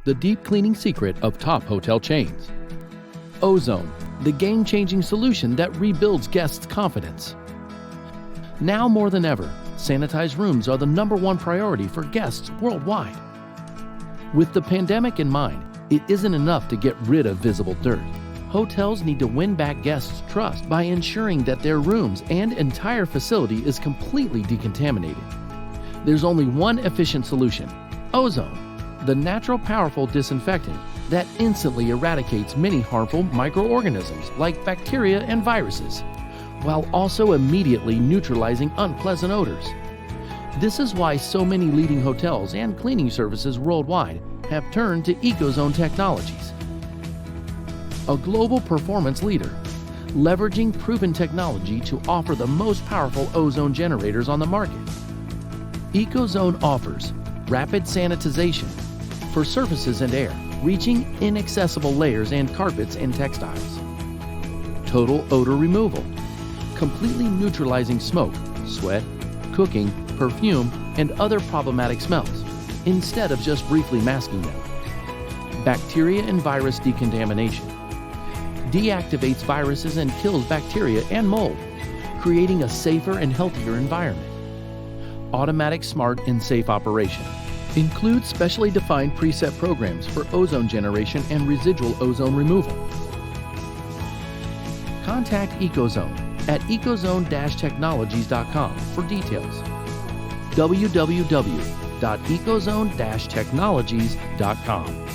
the deep cleaning secret of top hotel chains. Ozone, the game-changing solution that rebuilds guests' confidence. Now more than ever, sanitized rooms are the #1 priority for guests worldwide. With the pandemic in mind, it isn't enough to get rid of visible dirt. Hotels need to win back guests' trust by ensuring that their rooms and entire facility is completely decontaminated. There's only one efficient solution: ozone, the natural, powerful disinfectant that instantly eradicates many harmful microorganisms like bacteria and viruses, while also immediately neutralizing unpleasant odors. This is why so many leading hotels and cleaning services worldwide have turned to Ecozone technologies. A global performance leader, leveraging proven technology to offer the most powerful ozone generators on the market. Ecozone offers rapid sanitization for surfaces and air, reaching inaccessible layers and carpets and textiles. Total odor removal, completely neutralizing smoke, sweat, cooking, perfume, and other problematic smells, instead of just briefly masking them. Bacteria and virus decontamination, deactivates viruses and kills bacteria and mold, creating a safer and healthier environment. Automatic, smart, and safe operation. Includes specially defined preset programs for ozone generation and residual ozone removal. Contact Ecozone at ecozone-technologies.com for details. www.ecozone-technologies.com